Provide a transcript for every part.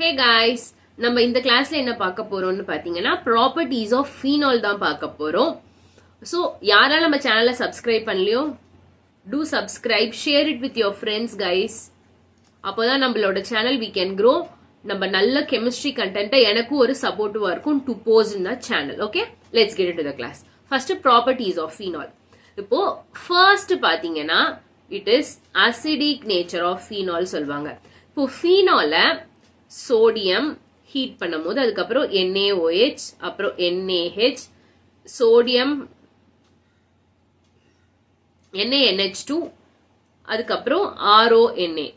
Hey guys, நம்ம இந்த கிளாஸ்ல என்ன பார்க்க போறோம்னு பாத்தீங்கன்னா ப்ராப்பர்ட்டிஸ் ஆஃப் ஃபீனால் தான் பார்க்க போறோம். ஸோ யாரால நம்ம சேனலை சப்ஸ்கிரைப் பண்ணலையோ do subscribe, share it with your friends guys. அப்போதான் நம்மளோட சேனல் வி கேன் க்ரோ. நம்ம நல்ல கெமிஸ்ட்ரி கண்டென்ட்டை எனக்கும் ஒரு சப்போர்ட்டிவா இருக்கும் to post in the channel. Okay, let's get into the class. First properties of phenol. இப்போ ஃபர்ஸ்ட் பாத்தீங்கன்னா it is acidic nature of phenol சொல்லுவாங்க. இப்போ ஃபீனால சோடியம் ஹீட் பண்ணும் போது அதுக்கப்புறம் NaOH, அப்புறம் NaH, சோடியம் NaNH2, அதுக்கப்புறம் RONA.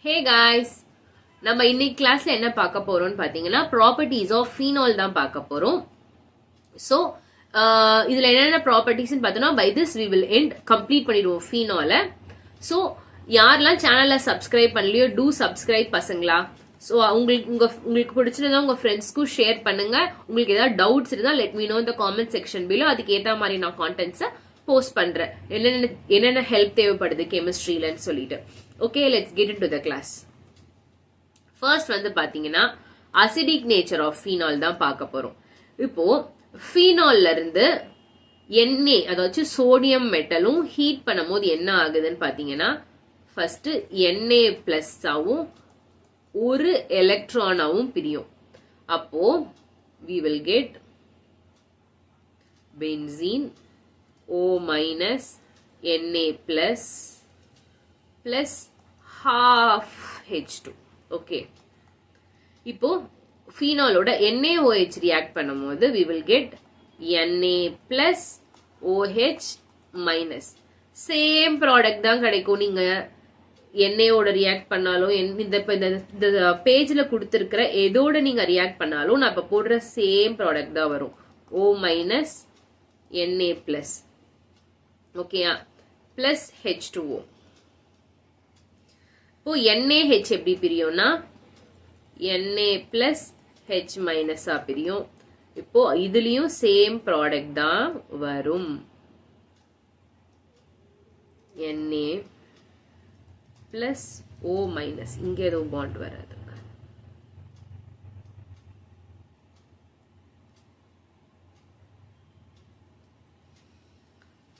ஹே காய்ஸ், நம்ம இன்னைக்கு கிளாஸ்ல என்ன பார்க்க போறோம்னு பாத்தீங்கன்னா ப்ராப்பர்ட்டிஸ் ஆஃப் ஃபீனால் தான் பார்க்க போறோம். ஸோ இதுல என்னென்ன ப்ராப்பர்ட்டிஸ்ன்னு பார்த்தோம்னா by this we will end complete பண்ணிடுவோம் ஃபீனால. ஸோ யாரெல்லாம் சேனலை சப்ஸ்கிரைப் பண்ணலையோ டூ சப்ஸ்கிரைப் பசங்களா. ஸோ உங்களுக்கு பிடிச்சிருந்தா உங்க ஃப்ரெண்ட்ஸ்க்கும் ஷேர் பண்ணுங்க. உங்களுக்கு ஏதாவது டவுட்ஸ் இருந்தால் லெட் மீ நோ இந்த காமெண்ட் செக்ஷன் பிலோ. அதுக்கு ஏற்ற மாதிரி நான் கான்டென்ட்ஸை போஸ்ட் பண்றேன், என்னென்ன ஹெல்ப் தேவைப்படுது கெமிஸ்ட்ரியிலன்னு சொல்லிட்டு. Okay, let's get into the class. First வந்து பாத்தீங்கன்னா அசிடிக் நேச்சர் ஆஃப் ஃபீனால் தான் பார்க்க போறோம். இப்போ ஃபீனால்ல இருந்து Na, அதாவது சோடியம் மெட்டலும் ஹீட் பண்ணும் போது என்ன ஆகுதுன்னு பாத்தீங்கன்னா ஃபர்ஸ்ட் Na பிளஸ் ஆவும் ஒரு எலக்ட்ரானாவும் பிரியும். அப்போ we will get benzene O minus Na plus half H2. Okay, இப்போ ஃபீனாலோட NaOH ரியாக்ட் பண்ணும்போது we will get Na plus OH minus. Same product தான் கிடைக்கும். நீங்க Naஓட ரியாக்ட் பண்ணாலும் இந்த பேஜ்ல கொடுத்திருக்கிற எதோட நீங்க ரியாக்ட் பண்ணாலும் நான் இப்ப போடுற சேம் ப்ராடக்ட் தான் வரும். O minus Na plus. ஓகேயா, பிளஸ் H2O. இப்போ NaH எப்படி பிரியும்னா Na plus H minus பிரியும். இப்போ இதுலயும் சேம் ப்ராடக்ட் தான் வரும். Na plus O minus. இங்க ஏதோ பாண்ட் வராது.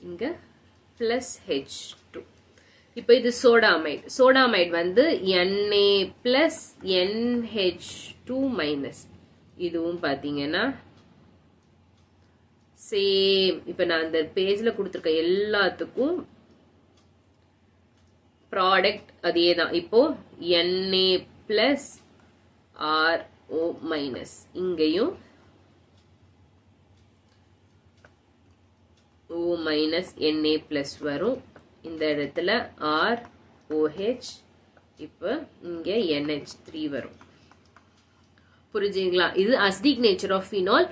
இங்க plus H2. இப்போ இது சோடாமைட் வந்து Na plus NH2 minus. இதுவும் பாத்தீங்கன்னா சேம். இப்ப நான் அந்த பேஜ்ல கொடுத்திருக்க எல்லாத்துக்கும் ப்ராடக்ட் அதே தான். இப்போ Na plus RO minus. இங்கேயும் O minus Na plus வரும். இந்த இடத்துல ROH, இப்ப இங்க NH3 வரும். புரிஞ்சுங்களா? இது acidic nature of phenol.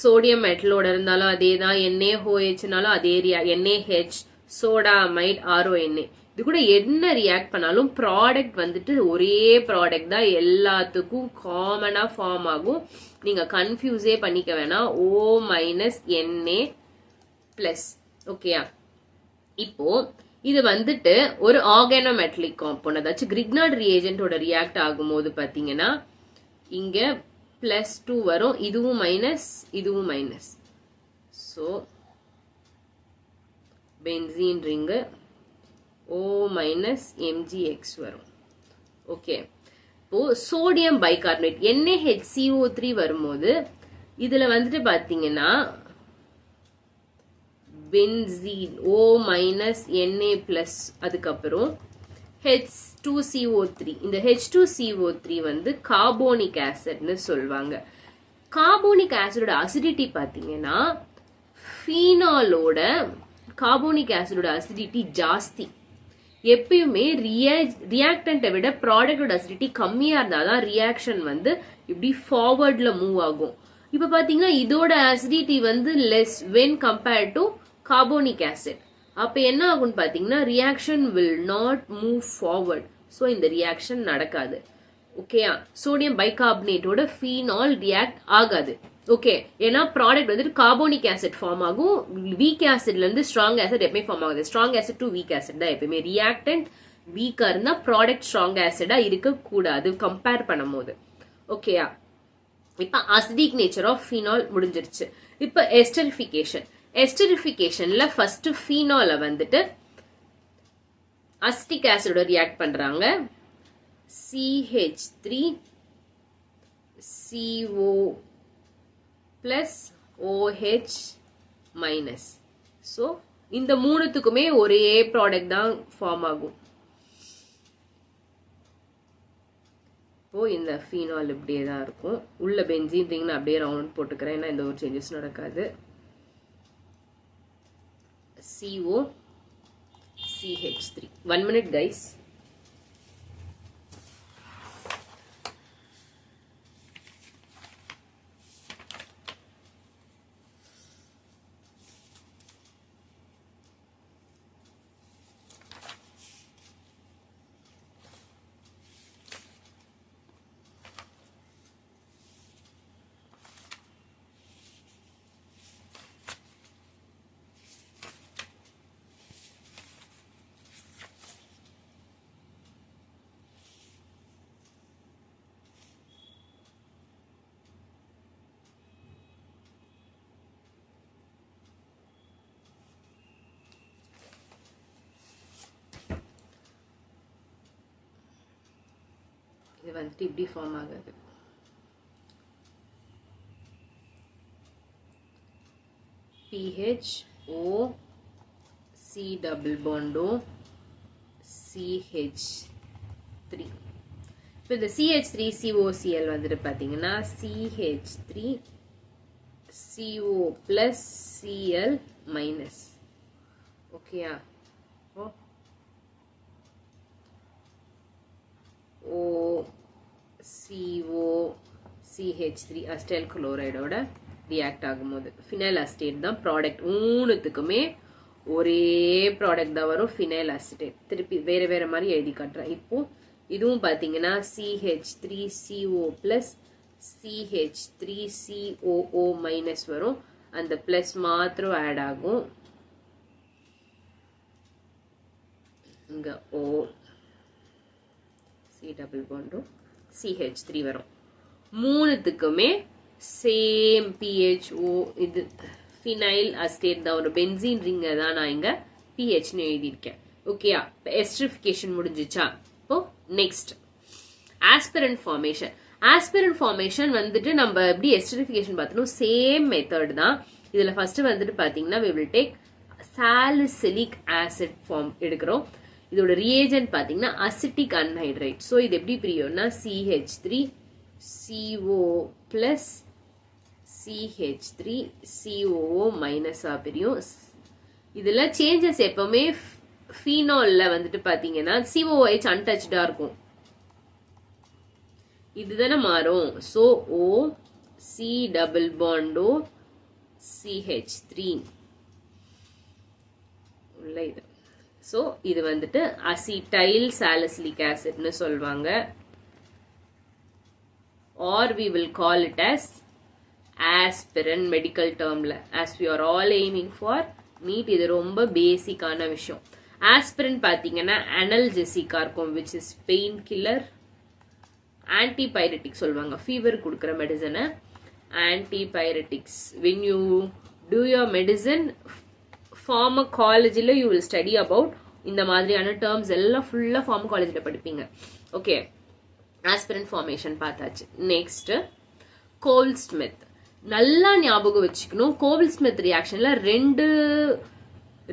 Sodium மெட்டலோட இருந்தாலும் அதே தான், NaOHனாலும் அதே NaH, சோடாமைட், RONA. இது கூட என்ன ரியாக்ட் பண்ணாலும் ப்ராடக்ட் வந்துட்டு ஒரே ப்ராடக்ட் தான், எல்லாத்துக்கும் காமனா ஃபார்ம் ஆகும். நீங்க கன்ஃபியூஸே பண்ணிக்க வேணாம். O minus Na plus. ஓகேயா, இப்போ இது வந்துட்டு ஒரு ஆர்கானோமெட்டலிக் காம்பவுண்ட், அதாச்சும் கிரிக்னார்ட் ரியேஜென்ட்டோட ரியாக்ட் ஆகும்போது பாத்தீங்கன்னா இங்க +2 வரும். இதுவும் மைனஸ், இதுவும் minus. So benzene ring O minus Mgx வரும். ஓகே, இப்போ சோடியம் பைகார்பனேட் NaHCO3 வரும்போது இதுல வந்துட்டு பாத்தீங்கன்னா benzene O minus Na plus, அதுக்கப்புறம் H2CO3. இந்த H2CO3 வந்து கார்போனிக் ஆசிட்னு சொல்வாங்க. கார்போனிக் ஆசிடோட அசிடிட்டி பாத்தீங்கன்னா ஃபீனாலோட கார்போனிக் ஆசிடோட அசிடிட்டி ஜாஸ்தி. எப்பயுமே ரியாக்டன்ட்டை விட ப்ராடக்டோட அசிடிட்டி கம்மியா இருந்தாதான் ரியாக்ஷன் வந்து இப்படி ஃபார்வர்ட்ல மூவ் ஆகும். இப்ப பாத்தீங்கன்னா இதோட அசிடிட்டி வந்து less when compared to carbonic acid. அப்ப என்ன ஆகும்னு பாத்தீங்கன்னா reaction will not move forward. So இந்த ரியாக்ஷன் நடக்காது. ஓகேயா, சோடியம் பைகார்பனேட்டோட ஃபீனால் ரியாக்ட் ஆகாது. ஓகே, ஏன்னா ப்ராடக்ட் வந்துட்டு கார்போனிக் ஆசிட் ஃபார்ம் ஆகும். வீக் ஆசிட்ல இருந்து ஸ்ட்ராங் ஆசிட் எப்பவுமே ஃபார்ம் ஆகுது. Strong acid to week acid தான் எப்பயுமே. ரியாக்டன்ட் வீக்கா இருந்தா ப்ராடக்ட் ஸ்ட்ராங் ஆசிடா இருக்க கூடாது கம்பேர் பண்ணும் போது. ஓகேயா, இப்ப அசிடிக் நேச்சர் ஆஃப் ஃபீனால் முடிஞ்சிருச்சு. இப்ப எஸ்டரிஃபிகேஷன். எஸ்டரிஃபிகேஷன்ல ஃபர்ஸ்ட் ஃபீனால வந்துட்டு அசிட்டிக் ஆசிடோட ரியாக்ட் பண்றாங்க. CH3 CO plus OH minus. So இந்த மூணுத்துக்குமே ஒரே ப்ராடக்ட் தான் ஃபார்ம் ஆகும். இப்போ இந்த ஃபீனால் இப்படியே தான் இருக்கும். உள்ள பென்சீன் ரிங் நான் அப்படியே ரவுண்ட் போட்டுக்கிறேன், ஏன்னா எந்த ஒரு சேஞ்சஸ் நடக்காது. CO CH3. 1 minute guys. இது வந்துட்டு இப்படி ஃபார்ம் ஆகுது. PHO C double bond O CH3. இப்போ இந்த CH3 COCl வந்துட்டு பாத்தீங்கன்னா CH3 CO plus Cl minus. ஓகேயா, CO CH3 அஸ்டைல் குளோரைடோட ரியாக்ட் ஆகும்போது ஃபினைல் அசிட்டேட் தான் ப்ராடக்ட். மூணுத்துக்குமே ஒரே ப்ராடக்ட் தான் வரும், ஃபினைல் அசிட்டேட். திருப்பி வேற வேற மாதிரி எழுதி காட்டுறேன். இப்போ இதுவும் பாத்தீங்கன்னா CH3CO plus CH3COO மைனஸ் வரும். அந்த பிளஸ் மாத்திரம் ஆட் ஆகும். இங்க O C double bond CH3 வரும். மூணுத்துக்குமே சேம் PHO. இது ஃபினைல் அசிட்டேட் தான், ஒரு பென்சீன் ரிங்க தான் நான் இங்க PHன்னு எழுதியிருக்கேன். ஓகேயா, எஸ்டரிஃபிகேஷன் முடிஞ்சிச்சா? இப்போ நெக்ஸ்ட் ஆஸ்பிரன் ஃபார்மேஷன். ஆஸ்பிரன் ஃபார்மேஷன் வந்துட்டு நம்ம எப்படி எஸ்டரிஃபிகேஷன் பார்த்தோம், சேம் மெத்தட் தான். இதுல ஃபர்ஸ்ட் வந்துட்டு பாத்தீங்கன்னா we will take salicylic acid form எடுக்கிறோம். இதோட ரியேஜென்ட் பாத்தீங்கன்னா அசிட்டிக் அன்ஹைட்ரைட். ஸோ இது எப்படி பிரியும்னா CH3 CO plus CH3 COO மைனஸா பிரியும். இதுல சேஞ்சஸ் எப்பவுமே ஃபீனால்ல வந்துட்டு பாத்தீங்கன்னா COOH அன்டச்டா இருக்கும், இதுதானே மாறும். So O C double bond O CH3 உள்ள இது. ஸோ இது வந்துட்டு அசிடைல் சாலிசிலிக் ஆசிட்னு சொல்லுவாங்க, or we will call it as aspirin medical டேர்ம்ல, as we are all aiming for NEET. இது ரொம்ப பேசிக்கான விஷயம். ஆஸ்பிரின் பாத்தீங்கன்னா அனல்ஜெசிக்கா இருக்கும், which is pain killer, antipyretic சொல்லுவாங்க. ஃபீவர் கொடுக்குற மெடிசனை ஆன்டிபைரட்டிக்ஸ். when you do your medicine pharmacology you will study about இந்த மாதிரியான டேர்ம்ஸ் எல்லாம் ஃபுல்லா pharmacology படிப்பீங்க. ஓகே, ஆஸ்பிரின் ஃபார்மேஷன் பார்த்தாச்சு. நெக்ஸ்ட் கோல் ஸ்மித். நல்லா ஞாபகம் வச்சுக்கணும், கோல் ஸ்மித் ரியாக்ஷன்ல ரெண்டு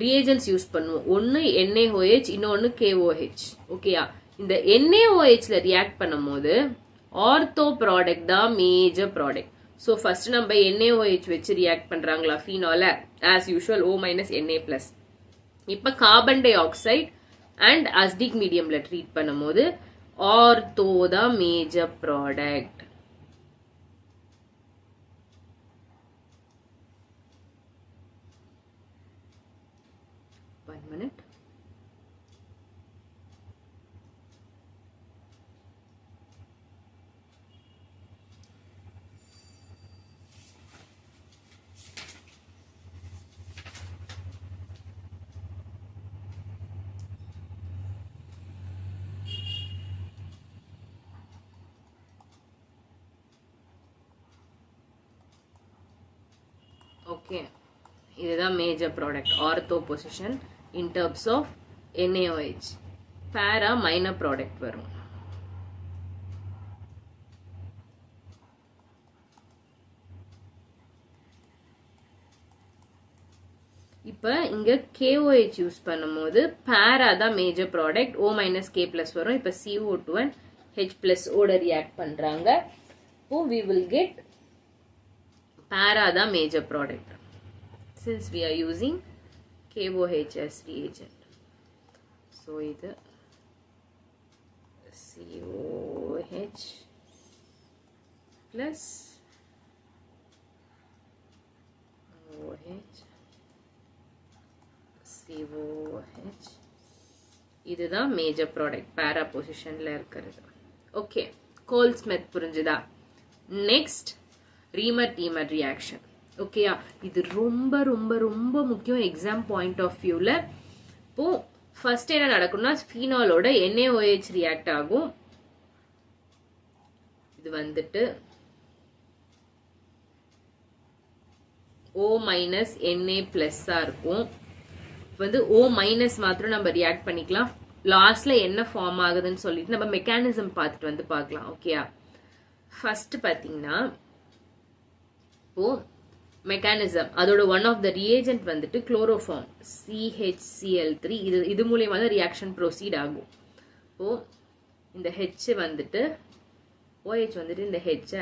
ரியேஜன்ஸ் யூஸ் பண்ணுவோம். ஒன்னு NaOH, இன்னொன்னு KOH. ஓகேயா, இந்த NaOHல ரியாக்ட் பண்ணும் போது ஆர்த்தோ ப்ராடக்ட் தான் மேஜர் ப்ராடக்ட். ஸோ ஃபர்ஸ்ட் நம்ம NaOH வச்சு ரியாக்ட் பண்றாங்களா ஃபீனால, as usual O minus Na+. இப்ப carbon dioxide and acetic மீடியம்ல ட்ரீட் பண்ணும் போது ஆர்த்தோ தான் மேஜர் ப்ராடக்ட். ஓகே, இதுதான் major product ortho position in terms of NaOH. Para minor product வரும். இப்போ இங்க KOH யூஸ் பண்ணும்போது பேரா தான் மேஜர் ப்ராடக்ட், O - K+ வரும். இப்போ CO2 and H+ ஓட ரியாக்ட் பண்றாங்க. இப்போ we will get பேரா தான் major product since we are using KOH as reagent. So இது COH plus OH COH. இதுதான் மேஜர் ப்ராடக்ட் பேரா பொசிஷன்ல இருக்கிறது. ஓகே, கோல்ட்ஸ்மித் புரிஞ்சுதா? Next Reimer Tiemann reaction. ஓகேயா, இது ரொம்ப ரொம்ப ரொம்ப முக்கியம் எக்ஸாம் பாயிண்ட் ஆஃப் வியூல. இப்போ ஃபர்ஸ்ட் என்ன நடக்கும்னா ஃபீனாலோட NaOH ரியாக்ட் ஆகும். இது வந்துட்டு O - Na+ இருக்கும். வந்து O- மாத்திரம் நம்ம ரியாக்ட் பண்ணிக்கலாம். லாஸ்ட்ல என்ன ஃபார்ம் ஆகுதுன்னு சொல்லிட்டு நம்ம மெக்கானிசம் பார்த்துட்டு வந்து பார்க்கலாம். ஓகேயா, ஃபர்ஸ்ட் பாத்தீங்கன்னா இப்போ மெக்கானிசம் அதோட ஒன் ஆஃப் த ரியேஜென்ட் வந்துட்டு குளோரோஃபார்ம் CHCl3. இது மூலியமா தான் ரியாக்ஷன் ப்ரொசீட் ஆகும். இப்போ இந்த H வந்துட்டு OH வந்துட்டு இந்த H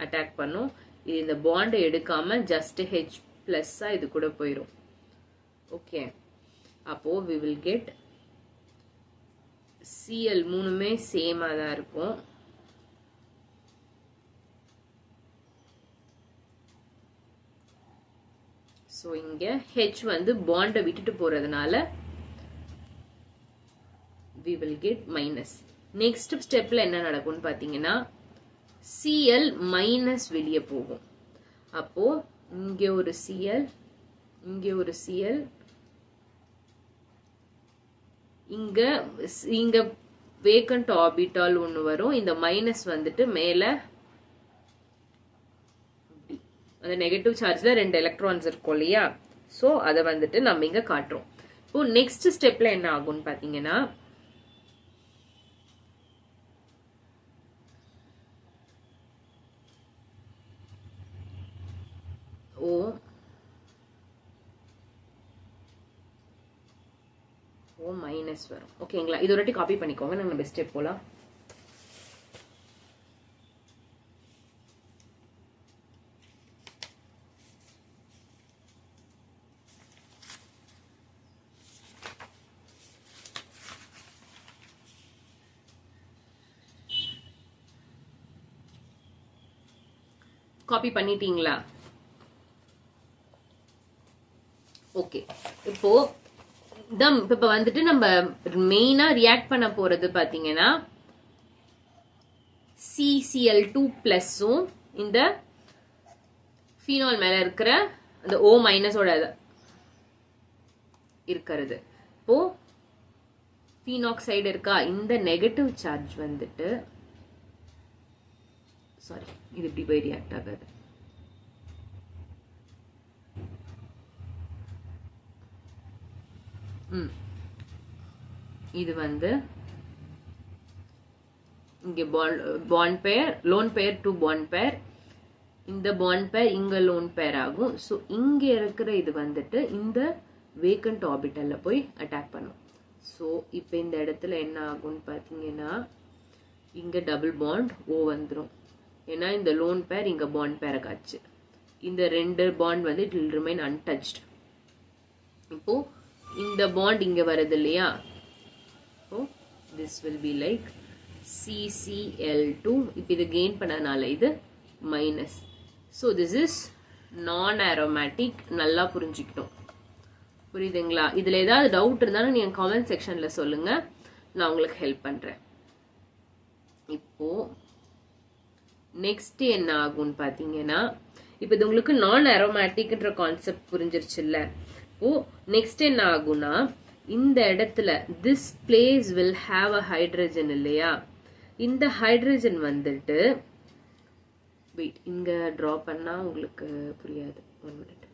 அட்டாக் பண்ணும். இது இந்த பாண்டை எடுக்காம ஜஸ்ட் H+ இது கூட போயிடும். ஓகே, அப்போ we will get Cl மூணுமே சேமா தான் இருக்கும். ஸோ இங்க H வந்து பாண்டை விட்டுட்டு போறதுனால we will get minus. Next ஸ்டெப்ல என்ன நடக்கும்னு பாத்தீங்கன்னா Cl மைனஸ் வெளியே போகும். அப்போ இங்க ஒரு Cl, இங்க ஒரு Cl, இங்க வேக்கண்ட் ஆர்பிட்டால் ஒன்று வரும். இந்த மைனஸ் வந்துட்டு மேல அந்த நெகட்டிவ் சார்ஜ்ல 2 எலக்ட்ரான்ஸ் இருக்கும் இல்லையா? சோ அதை வந்துட்டு நம்ம இங்க காட்டுறோம். இப்போ நெக்ஸ்ட் ஸ்டெப்ல என்ன ஆகும்னு பாத்தீங்கன்னா O மைனஸ் வரும். ஓகேங்களா, இது ஒரு வாட்டி காப்பி பண்ணிக்கோங்க. நம்ம ஸ்டெப் போலாம். காப்பி பண்ணிட்டீங்களா? ஓகே, இப்போ இப்ப வந்துட்டு நம்ம மெயினா ரியாக்ட் பண்ண போறது பாத்தீங்கன்னா CCl2+ இந்த ஃபீனால் மேல இருக்கிற அந்த O- இருக்கிறது. இப்போ ஃபீனாக்சைடு இருக்கா, இந்த நெகட்டிவ் சார்ஜ் வந்துட்டு சாரி இது இப்படி போய் ரியாக்ட் ஆகாது. இது வந்து இங்க பாண்ட் பேர், லோன் பேர் டு பாண்ட் பேர், இந்த பாண்ட் பேர் இங்க லோன் பேர் ஆகும். ஸோ இங்க இருக்கிற இது வந்துட்டு இந்த வேக்கண்ட் ஆர்பிட்டல்ல போய் அட்டாக் பண்ணும். ஸோ இப்போ இந்த இடத்துல என்ன ஆகும்னு பார்த்தீங்கன்னா இங்க டபுள் பாண்ட் O வந்துடும். ஏன்னா இந்த லோன் பேர் இங்க பாண்ட் பேரை காச்சு. இந்த 2 பாண்ட் வந்து இட் வில் ரிமைன் அன்டச்ட். இப்போ இந்த பாண்ட் இங்க வருது இல்லையா? So this will be like CCl2. இப்போ இது கெயின் பண்ணனால இது மைனஸ். ஸோ திஸ் இஸ் நான் அரோமேட்டிக். நல்லா புரிஞ்சுக்கணும். புரியுதுங்களா? இதுல ஏதாவது டவுட் இருந்தாலும் நீங்க காமெண்ட் செக்ஷன்ல சொல்லுங்க, நான் உங்களுக்கு ஹெல்ப் பண்றேன். இப்போ நெக்ஸ்ட் என்ன ஆகும்னு பாத்தீங்கன்னா இப்போ இது உங்களுக்கு நான் அரோமேட்டிக்ன்ற கான்செப்ட் புரிஞ்சிருச்சுல்ல? இப்போ நெக்ஸ்ட் என்ன ஆகும்னா இந்த இடத்துல this place will have a hydrogen இல்லையா? இந்த ஹைட்ரஜன் வந்துட்டு வெயிட் இங்க டிரா பண்ணா உங்களுக்கு புரியாது. 1 minute.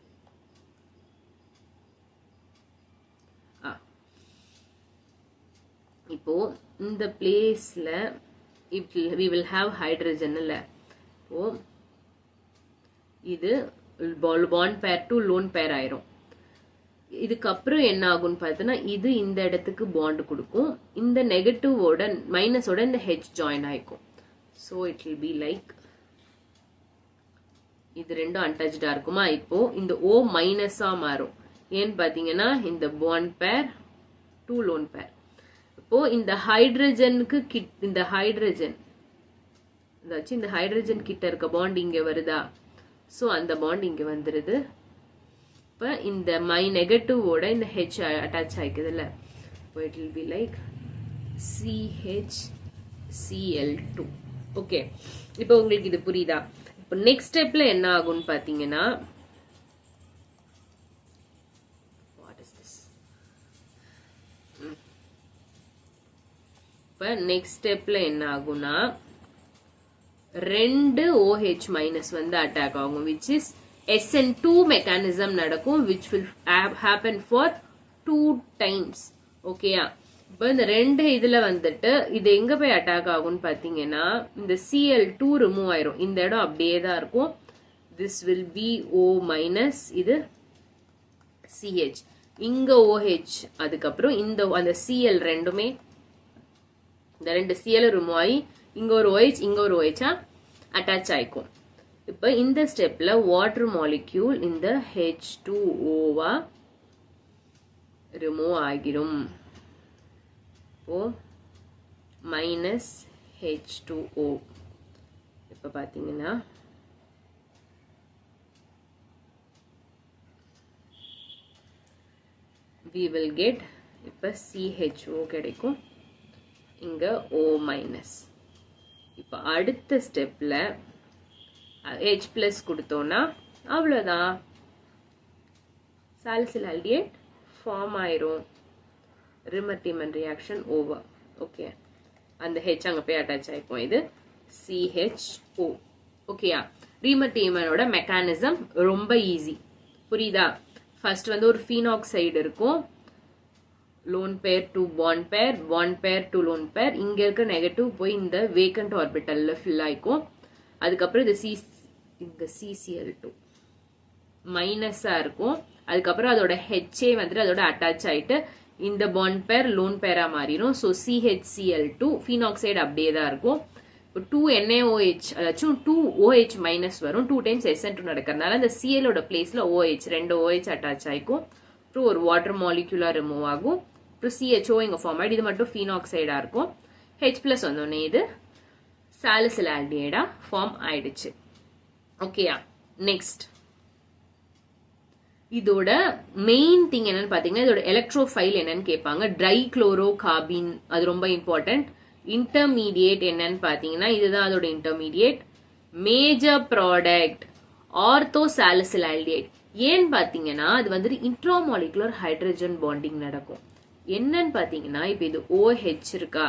இப்போ இந்த பிளேஸ்ல we will have hydrogen இல்ல. இப்போ இது bond pair to lone pair ஆயிரும். இதுக்கப்புறம் என்ன ஆகும்னு பார்த்தோன்னா இது இந்த இடத்துக்கு பாண்ட் கொடுக்கும், இந்த நெகட்டிவோட மைனஸோட இந்த ஹெச் ஜாயின் ஆயிக்கும். So it will be like இது ரெண்டும் அன்டச்டா இருக்குமா. இப்போ இந்த ஓ மைனஸா மாறும். ஏன்னு பாத்தீங்கன்னா இந்த பாண்ட் பேர் டூ லோன் பேர். இப்போ இந்த ஹைட்ரஜனுக்கு இந்த ஹைட்ரஜன் இந்த ஹைட்ரஜன் கிட்ட இருக்க பாண்ட் இங்க வருதா. ஸோ அந்த பாண்ட் இங்க வந்துருது. இப்போ இந்த நெகட்டிவோட இந்த ஹெச் அட்டாச் ஆயிக்குதுல்ல. இப்போ it will be like CHCl2. Okay, இப்போ உங்களுக்கு இது புரியுதா. இப்போ நெக்ஸ்ட் ஸ்டெப்ல என்ன ஆகும்னு பாத்தீங்கன்னா இப்போ நெக்ஸ்ட் ஸ்டெப்ல என்ன ஆகும்னா 2 OH மைனஸ் வந்து அட்டாக் ஆகும், which is SN2 mechanism நடக்கும், which will happen for 2 times. ஓகேயா. இப்போ இந்த ரெண்டு இதுல வந்துட்டு இது எங்க போய் அட்டாக் ஆகும்னு பாத்தீங்கன்னா இந்த Cl2 ரிமூவ் ஆயிரும், இந்த இடம் அப்படியே தான் இருக்கும். this will be O minus, இது CH, இங்க OH, அதுக்கப்புறம் இந்த அந்த Cl ரெண்டுமே இந்த ரெண்டு Cl ரிமூவ் ஆகி இங்க ஒரு OH இங்க ஒரு OH அட்டாச் ஆயிக்கும். இப்போ இந்த ஸ்டெப்ல வாட்டர் மாலிக்யூல் இந்த H2O ரிமூவ் ஆகிரும். இப்போ மைனஸ் H2O. இப்போ பாத்தீங்கன்னா we will get இப்போ CHO கிடைக்கும், இங்க O மைனஸ். இப்போ அடுத்த ஸ்டெப்ல H பிளஸ் கொடுத்தோம்னா அவ்வளவுதான், சாலிசில் ஆல்டிஹைட் ஃபார்ம் ஆயிரும். ரிமர்-டீமன் ரியாக்ஷன் ஓவர். ஓகே, அந்த ஹெச் அங்க போய் அட்டாச் ஆயிக்கும், இது CHO. ஓகேயா. ரிமர்-டீமனோட மெக்கானிசம் ரொம்ப ஈஸி, புரியுதா. ஃபர்ஸ்ட் வந்து ஒரு ஃபீனாக்சைடு இருக்கும், லோன் பேர் டு பாண்ட் பேர், பாண்ட் பேர் டு லோன் பேர், இங்க இருக்க நெகட்டிவ் போய் இந்த வேக்கண்ட் ஆர்பிட்டல்ல ஃபில் ஆயிக்கும். அதுக்கப்புறம் இந்த CCl2 மைனஸா இருக்கும். அதுக்கப்புறம் அதோட ஹெச்ஏ வந்துட்டு அதோட அட்டாச் ஆயிட்டு இந்த பாண்ட் பேர் லோன் பேரா மாறிடும். ஸோ CHCl2 ஃபீனாக்சைடு அப்படியே தான் இருக்கும். இப்போ 2 NaOH அதாச்சும் 2 OH மைனஸ் வரும், 2 டைம்ஸ் SN2 நடக்கிறதுனால அந்த Clோட பிளேஸ்ல OH 2 OH அட்டாச் ஆயிக்கும். அப்புறம் ஒரு வாட்டர் மாலிக்யூலா ரிமூவ் ஆகும். அப்புறம் CHO இங்க ஃபார்ம் ஆயிடு, இது மட்டும் ஃபீனாக்சைடா இருக்கும். H பிளஸ் வந்தோடனே இது சாலிசில் ஆல்டிஹைடா ஃபார்ம் ஆயிடுச்சு. ஓகேயா. நெக்ஸ்ட் இதோட மெயின் திங் என்னன்னு பாத்தீங்கன்னா இதோட எலக்ட்ரோஃபைல் என்னன்னு கேட்பாங்க. ட்ரை குளோரோ கார்பின், அது ரொம்ப இம்பார்ட்டன்ட். இன்டர்மீடியேட் என்னன்னு பாத்தீங்கன்னா இதுதான் அதோட intermediate. Major product ortho salicylaldehyde. ஏன்னு பாத்தீங்கன்னா அது வந்துட்டு இன்ட்ராமாலிகுலர் ஹைட்ரஜன் பாண்டிங் நடக்கும். என்னன்னு பாத்தீங்கன்னா இப்ப இது OH இருக்கா,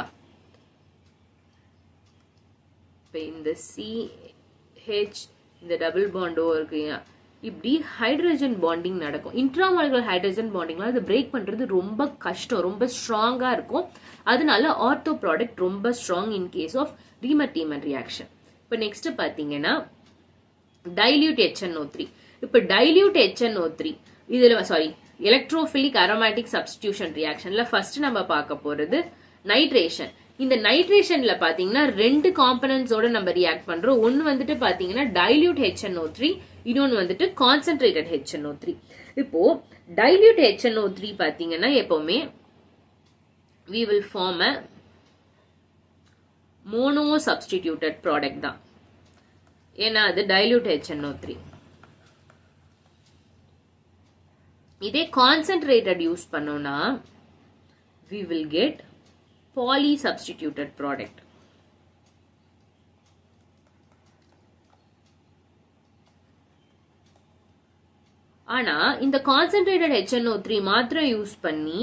இப்ப இந்த CH இந்த டபுள் பாண்டோ இருக்கு, இப்படி ஹைட்ரஜன் பாண்டிங் நடக்கும். இன்ட்ராமாலிகுலர் ஹைட்ரஜன் பாண்டிங்ல அது பிரேக் பண்றது ரொம்ப கஷ்டம், ரொம்ப ஸ்ட்ராங்கா இருக்கும். அதனால ஆர்த்தோ ப்ராடக்ட் ரொம்ப strong in case of Reimer Tiemann reaction. இப்போ நெக்ஸ்ட் பாத்தீங்கன்னா டைல்யூட் HNO3. இப்போ டைல்யூட் HNO3 இதுல எலக்ட்ரோஃபிலிக் அரோமேட்டிக் சப்ஸ்டிடியூஷன் ரியாக்ஷன்ல ஃபர்ஸ்ட் நம்ம பார்க்க போறது நைட்ரேஷன். இந்த நைட்ரேஷன்ல பாத்தீங்கன்னா 2 காம்பனன்ட்ஸோட நம்ம ரியாக்ட் பண்றோம். ஒன்னு வந்துட்டு பாத்தீங்கன்னா டைல்யூட் HNO3, இன்னொன்னு வந்துட்டு கான்சென்ட்ரேட்டட் HNO3. இப்போ டைல்யூட் HNO3 பாத்தீங்கன்னா எப்பவுமே we will form a mono substituted product தான், ஏன்னா அது டைல்யூட் HNO3. இதே கான்சென்ட்ரேட்டட் யூஸ் பண்ணோம்னா we will get poly substituted product. ஆனா இந்த கான்சென்ட்ரேட்டட் HNO3 மாத்திரம் யூஸ் பண்ணி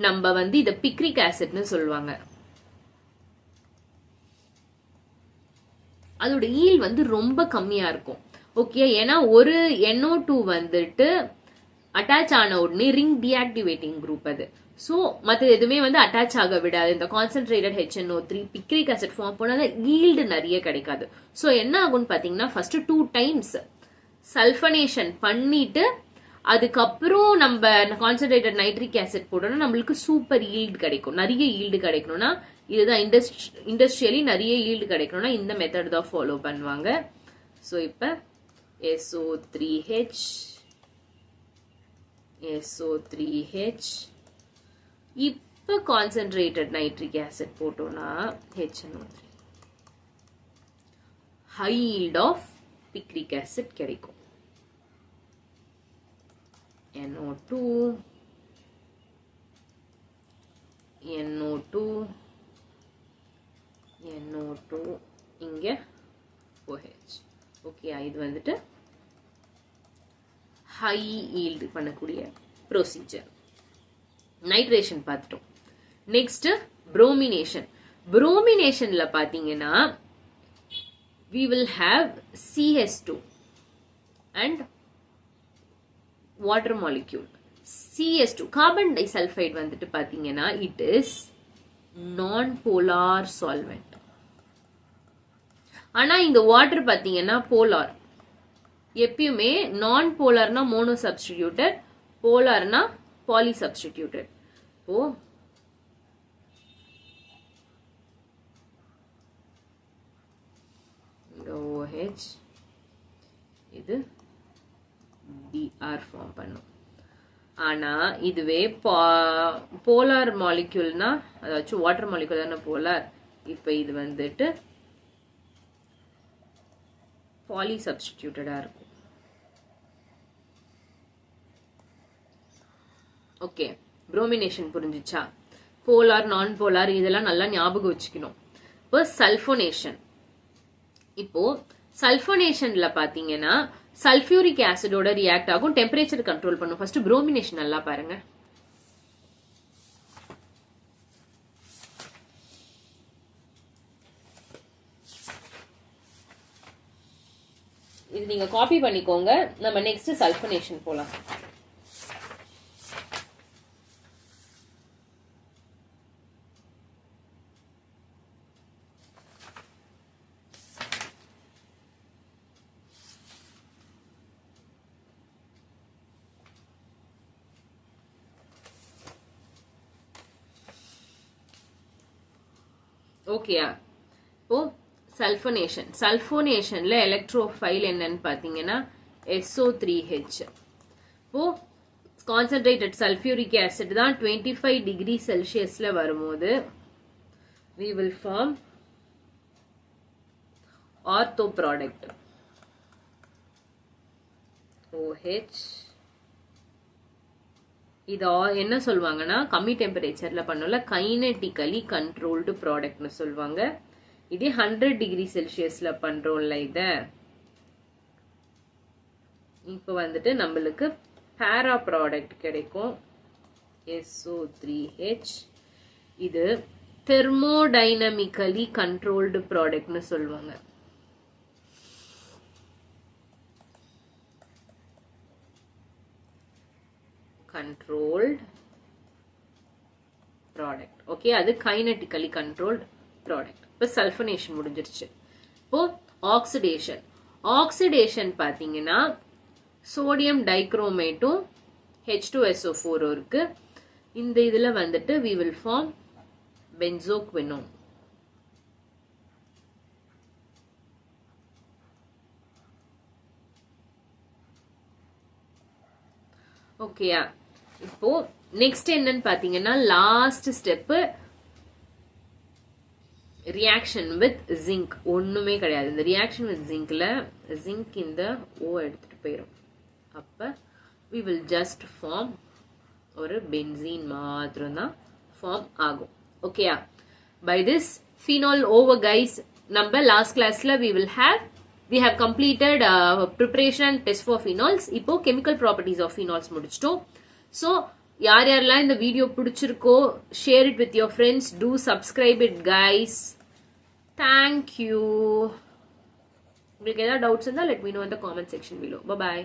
நம்ம வந்து இத பிக்ரிக் ஆசிட்னு சொல்லுவாங்க. அதோட ஈல் வந்து ரொம்ப கம்மியா இருக்கும். ஓகே, ஏன்னா ஒரு NO2 வந்துட்டு அட்டாச் ஆன உடனே ரிங் டீஆக்டிவேட்டிங் குரூப் அது. ஸோ மற்ற எதுவுமே வந்து அட்டாச் ஆக விடாது. இந்த concentrated HNO3 picric acid form பண்ணாத ஈல்டு நிறைய கிடைக்காது. ஸோ என்ன ஆகும்னு பார்த்தீங்கன்னா ஃபர்ஸ்ட் 2 times சல்ஃபனேஷன் பண்ணிட்டு அதுக்கப்புறம் நம்ம கான்சென்ட்ரேட்டட் நைட்ரிக் ஆசிட் போட்டோம்னா நம்மளுக்கு சூப்பர் ஈல்டு கிடைக்கும். நிறைய ஈல்டு கிடைக்கணும்னா இதுதான் இண்டஸ்ட்ரியலி நிறைய ஈல்டு கிடைக்கணும்னா இந்த மெத்தட் தான் ஃபாலோ பண்ணுவாங்க. ஸோ இப்போ SO3H இப்போ கான்சென்ட்ரேட்டட் நைட்ரிக் ஆசிட் போட்டோம்னா HNO3 high yield of picric acid கிடைக்கும். NO2 இங்க OH. ஓகே, இது வந்துட்டு ஹை ஈல்டு பண்ணக்கூடிய ப்ரொசீஜர். நைட்ரேஷன் பார்த்துட்டோம். Next bromination. ப்ரோமினேஷன்ல பாத்தீங்கன்னா we will have CH2 and water molecule. CH2 carbon disulfide வந்துட்டு பாத்தீங்கன்னா it is non-polar solvent. ஆனா இந்த வாட்டர் பாத்தீங்கன்னா போலார். எப்பயுமே நான் போலார்னா மோனோ சப்ஸ்டிடியூட்டட், போலார்னா பாலி சப்ஸ்டிடியூட்டட். இப்போ OH இது Br ஃபார்ம் பண்ணும். ஆனா இதுவே போலார் மாலிக்யூல்னா அதாச்சும் வாட்டர் மாலிக்யூல் தானே போலார். இப்ப இது வந்துட்டு பாலி சப்ஸ்டிடியூட்டடா இருக்கும். ஓகே, ப்ரோமினேஷன் புரிஞ்சுச்சா? போலார் நான் போலார் இதெல்லாம் நல்லா ஞாபகம் வச்சுக்கணும். இப்போ சல்ஃபோனேஷன். இப்போ சல்ஃபோனேஷன்ல பாத்தீங்கன்னா சல்ஃபியூரிக் ஆசிடோட ரியாக்ட் ஆகும், டெம்பரேச்சர் கண்ட்ரோல் பண்ணும். ஃபர்ஸ்ட் ப்ரோமினேஷன் நல்லா பாருங்க. இது நீங்க காப்பி பண்ணிக்கோங்க. நம்ம நெக்ஸ்ட் சல்ஃபோனேஷன் போலாம். ஓகேயா? இப்போ சல்ஃபோனேஷன். சல்ஃபோனேஷன்ல எலக்ட்ரோஃபைல் என்னன்னு பாத்தீங்கன்னா SO3H. இப்போ கான்சென்ட்ரேட்டட் சல்ஃபியூரிக் ஆசிட் தான் 25 டிகிரி செல்சியஸ்ல வரும்போது we will form ortho product OH. இது என்ன சொல்வாங்கன்னா கம்மி டெம்பரேச்சர்ல பண்ணல கைனெட்டிக்கலி கண்ட்ரோல்டு ப்ராடக்ட்னு சொல்வாங்க. இதே 100 டிகிரி செல்சியஸ்ல பண்றோம்ல இத, இப்போ வந்துட்டு நம்மளுக்கு பேரா ப்ராடக்ட் கிடைக்கும் SO3H. இது தெர்மோடைனமிக்கலி கண்ட்ரோல்டு ப்ராடக்ட்னு சொல்வாங்க. controlled product. ஓகே, அது கைனெட்டிக்கலி கண்ட்ரோல்ட் ப்ராடக்ட். இப்போ சல்ஃபனேஷன் முடிஞ்சிருச்சு. இப்போ ஆக்சிடேஷன். ஆக்சிடேஷன் பாத்தீங்கன்னா சோடியம் டைக்ரோமேட்டும் H2SO4 இருக்கு. இந்த இதுல வந்துட்டு we will form benzoquinone. ஓகேயா? இப்போ நெக்ஸ்ட் என்னன்னு பாத்தீங்கன்னா last step reaction with zinc. ஒண்ணுமே கிடையாது. இந்த ரியாக்ஷன் வித் ஜிங்க்ல ஜிங்க் இந்த O எடுத்துட்டு போயிடும். அப்ப we will just form ஒரு பென்சீன் மாத்திரம் தான் ஃபார்ம் ஆகும். ஓகேயா? By this phenol over guys. நம்ம லாஸ்ட் கிளாஸ்ல we have completed preparation and test for phenols. இப்போ chemical properties of phenols முடிச்சிட்டோம். So யார் யாரெல்லாம் இந்த வீடியோ பிடிச்சிருக்கோ share it with your friends. Do subscribe it guys. Thank you. உங்களுக்கு ஏதாவது doubts இருந்தா let me know in the comment section below. Bye bye.